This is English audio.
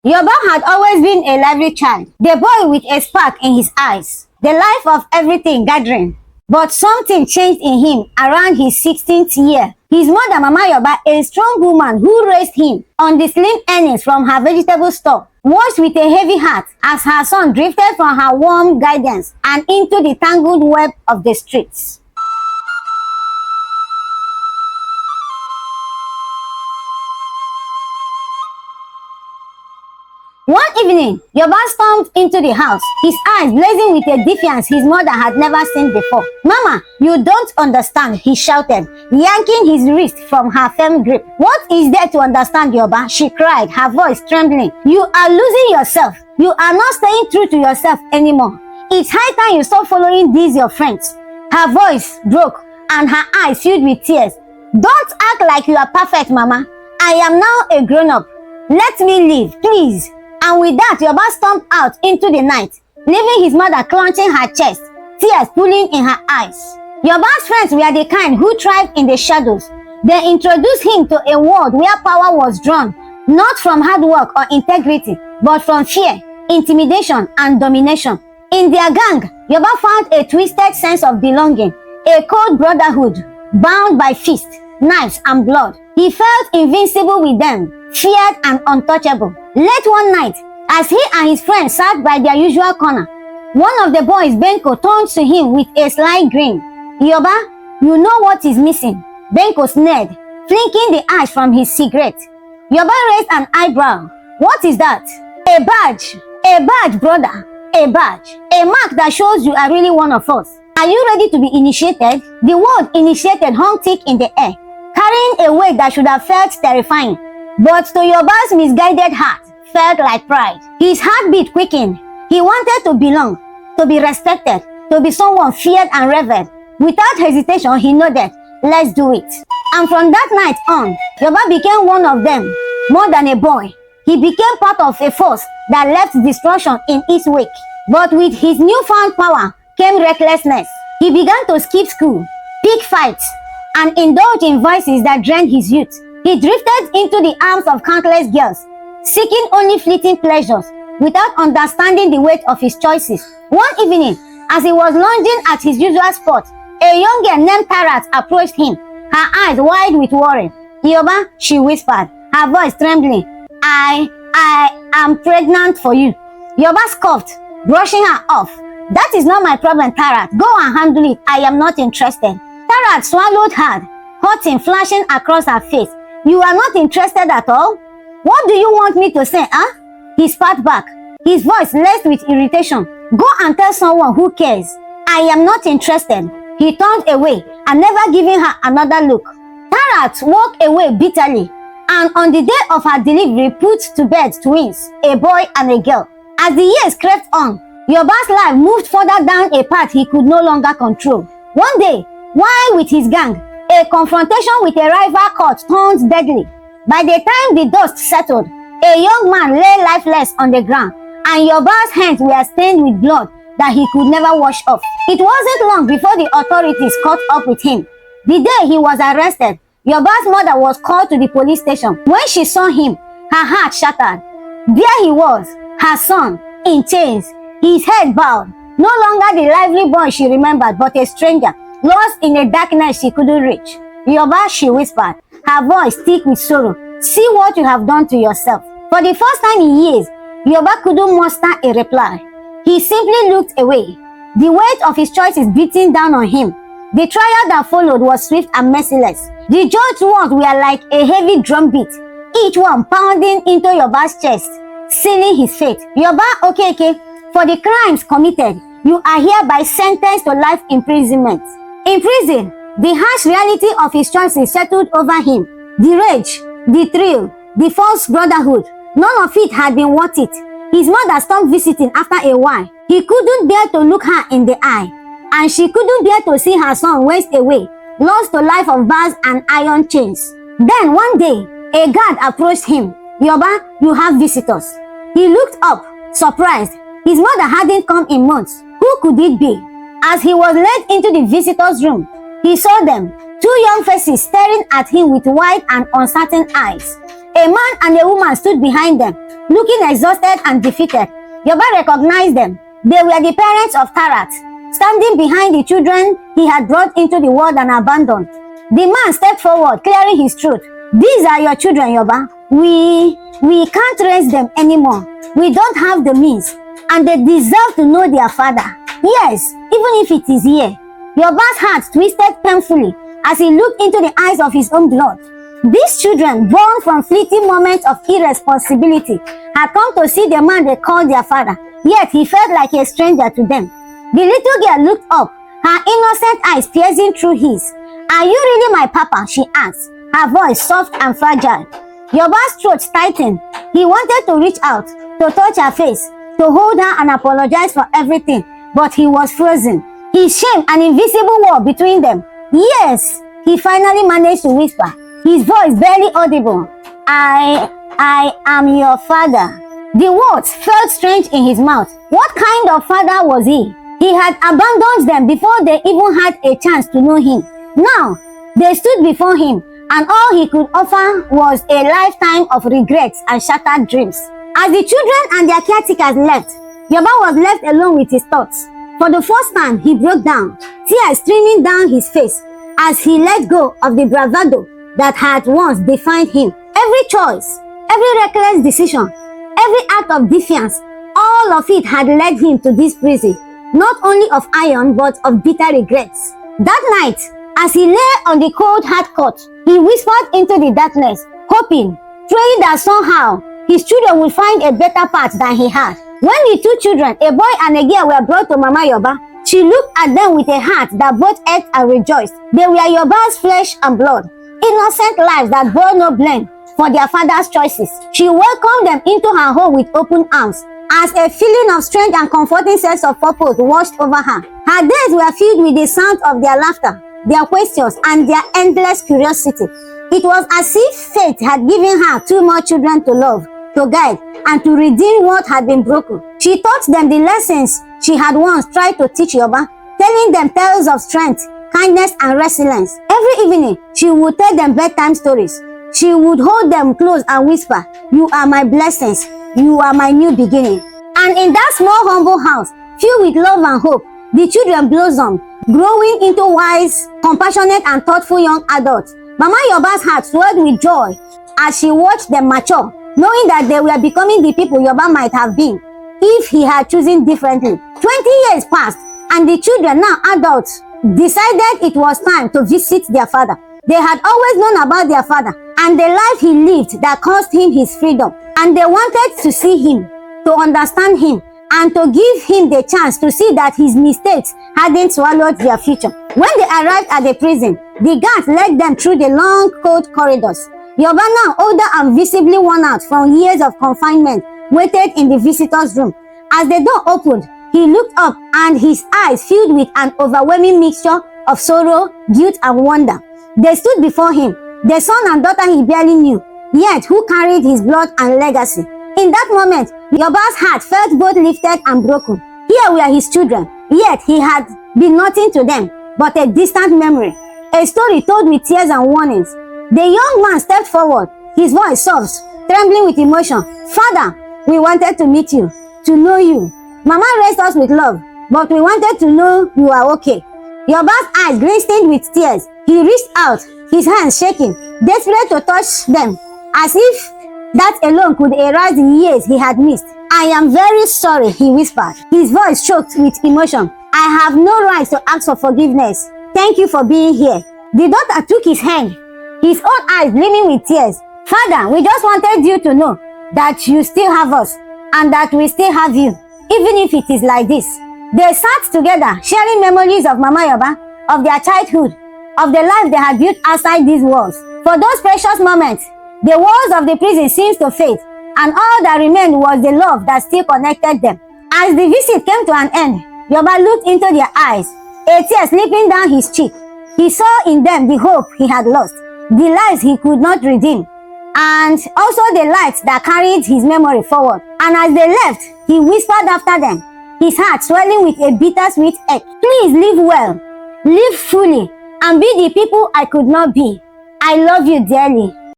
Yoba had always been a lively child, the boy with a spark in his eyes, the life of everything gathering. But something changed in him around his 16th year. His mother, Mama Yoba, a strong woman who raised him on the slim earnings from her vegetable store, watched with a heavy heart as her son drifted from her warm guidance and into the tangled web of the streets. One evening, Yoba stormed into the house, his eyes blazing with a defiance his mother had never seen before. "Mama, you don't understand," he shouted, yanking his wrist from her firm grip. "What is there to understand, Yoba?" she cried, her voice trembling. "You are losing yourself. You are not staying true to yourself anymore. It's high time you stop following these your friends." Her voice broke and her eyes filled with tears. "Don't act like you are perfect, Mama. I am now a grown-up. Let me live, please." And with that, Yoba stomped out into the night, leaving his mother clenching her chest, tears pooling in her eyes. Yoba's friends were the kind who thrived in the shadows. They introduced him to a world where power was drawn, not from hard work or integrity, but from fear, intimidation, and domination. In their gang, Yoba found a twisted sense of belonging, a cold brotherhood, bound by fists, knives, and blood. He felt invincible with them, feared and untouchable. Late one night, as he and his friends sat by their usual corner, one of the boys, Benko, turned to him with a sly grin. "Yoba, you know what is missing?" Benko sneered, flicking the ash from his cigarette. Yoba raised an eyebrow. "What is that?" "A badge. A badge, brother. A badge. A mark that shows you are really one of us. Are you ready to be initiated?" The word initiated hung thick in the air, carrying a weight that should have felt terrifying, but to Yoba's misguided heart, felt like pride. His heartbeat quickened. He wanted to belong, to be respected, to be someone feared and revered. Without hesitation, he nodded, "Let's do it." And from that night on, Yoba became one of them. More than a boy, he became part of a force that left destruction in its wake. But with his newfound power came recklessness. He began to skip school, pick fights, and indulge in vices that drained his youth. He drifted into the arms of countless girls, seeking only fleeting pleasures without understanding the weight of his choices. One evening, as he was lounging at his usual spot, a young girl named Tarat approached him, her eyes wide with worry. "Yoba," she whispered, her voice trembling, I am pregnant for you." Yoba scoffed, brushing her off. "That is not my problem, Tarat. Go and handle it. I am not interested." Tarat swallowed hard, hurting flashing across her face. "You are not interested at all? What do you want me to say, huh?" He spat back, his voice laced with irritation. "Go and tell someone who cares. I am not interested." He turned away and never giving her another look. Tarat walked away bitterly, and on the day of her delivery put to bed twins, a boy and a girl. As the years crept on, Yoba's life moved further down a path he could no longer control. One day, while with his gang, a confrontation with a rival court turned deadly. By the time the dust settled, a young man lay lifeless on the ground, and Yoba's hands were stained with blood that he could never wash off. It wasn't long before the authorities caught up with him. The day he was arrested, Yoba's mother was called to the police station. When she saw him, her heart shattered. There he was, her son, in chains, his head bowed. No longer the lively boy she remembered, but a stranger, lost in a darkness she couldn't reach. "Yoba," she whispered, her voice thick with sorrow, "see what you have done to yourself." For the first time in years, Yoba couldn't muster a reply. He simply looked away, the weight of his choices beating down on him. The trial that followed was swift and merciless. The judge's words were like a heavy drumbeat, each one pounding into Yoba's chest, sealing his fate. "Yoba Okeke, for the crimes committed, you are hereby sentenced to life imprisonment." In prison, the harsh reality of his choices settled over him. The rage, the thrill, the false brotherhood, none of it had been worth it. His mother stopped visiting after a while. He couldn't bear to look her in the eye, and she couldn't bear to see her son waste away, lost to life of bars and iron chains. Then one day, a guard approached him. "Yoba, you have visitors." He looked up, surprised. His mother hadn't come in months. Who could it be? As he was led into the visitors' room, he saw them, two young faces staring at him with wide and uncertain eyes. A man and a woman stood behind them, looking exhausted and defeated. Yoba recognized them. They were the parents of Tarat, standing behind the children he had brought into the world and abandoned. The man stepped forward, clearing his throat. These are your children, Yoba. We can't raise them anymore. We don't have the means, and they deserve to know their father. Yes, even if it is here. Yoba's heart twisted painfully as he looked into the eyes of his own blood. These children, born from fleeting moments of irresponsibility, had come to see the man they called their father, yet he felt like a stranger to them. The little girl looked up, her innocent eyes piercing through his. Are you really my papa? She asked, her voice soft and fragile. Yoba's throat tightened. He wanted to reach out, to touch her face, to hold her and apologize for everything, but he was frozen. His shame, an invisible wall between them. Yes, he finally managed to whisper, his voice barely audible. I am your father. The words felt strange in his mouth. What kind of father was he? He had abandoned them before they even had a chance to know him. Now, they stood before him, and all he could offer was a lifetime of regrets and shattered dreams. As the children and their caretakers left, Yoba was left alone with his thoughts. For the first time, he broke down, tears streaming down his face as he let go of the bravado that had once defined him. Every choice, every reckless decision, every act of defiance, all of it had led him to this prison, not only of iron but of bitter regrets. That night, as he lay on the cold hard cot, he whispered into the darkness, hoping, praying that somehow his children would find a better path than he had. When the two children, a boy and a girl, were brought to Mama Yoba, she looked at them with a heart that both ate and rejoiced. They were Yoba's flesh and blood, innocent lives that bore no blame for their father's choices. She welcomed them into her home with open arms, as a feeling of strange and comforting sense of purpose washed over her. Her days were filled with the sound of their laughter, their questions, and their endless curiosity. It was as if fate had given her two more children to love, to guide, and to redeem what had been broken. She taught them the lessons she had once tried to teach Yoba, telling them tales of strength, kindness, and resilience. Every evening, she would tell them bedtime stories. She would hold them close and whisper, "You are my blessings. You are my new beginning." And in that small, humble house, filled with love and hope, the children blossomed, growing into wise, compassionate, and thoughtful young adults. Mama Yoba's heart swelled with joy as she watched them mature, knowing that they were becoming the people Yoba might have been if he had chosen differently. 20 years passed, and the children, now adults, decided it was time to visit their father. They had always known about their father and the life he lived that cost him his freedom, and they wanted to see him, to understand him, and to give him the chance to see that his mistakes hadn't swallowed their future. When they arrived at the prison, the guards led them through the long, cold corridors. Yoba, now older and visibly worn out from years of confinement, waited in the visitors' room. As the door opened, he looked up, and his eyes filled with an overwhelming mixture of sorrow, guilt, and wonder. They stood before him, the son and daughter he barely knew, yet who carried his blood and legacy. In that moment, Yoba's heart felt both lifted and broken. Here were his children, yet he had been nothing to them but a distant memory, a story told with tears and warnings. The young man stepped forward, his voice soft, trembling with emotion. "Father, we wanted to meet you, to know you. Mama raised us with love, but we wanted to know you are okay." Yoba's eyes glistened with tears. He reached out, his hands shaking, desperate to touch them, as if that alone could erase the years he had missed. "I am very sorry," he whispered, his voice choked with emotion. "I have no right to ask for forgiveness. Thank you for being here." The daughter took his hand, his own eyes gleaming with tears. "Father, we just wanted you to know that you still have us, and that we still have you, even if it is like this." They sat together, sharing memories of Mama Yoba, of their childhood, of the life they had built outside these walls. For those precious moments, the walls of the prison seemed to fade, and all that remained was the love that still connected them. As the visit came to an end, Yoba looked into their eyes, a tear slipping down his cheek. He saw in them the hope he had lost, the lives he could not redeem, and also the light that carried his memory forward. And as they left, he whispered after them, his heart swelling with a bittersweet ache, "Please live well, live fully, and be the people I could not be. I love you dearly."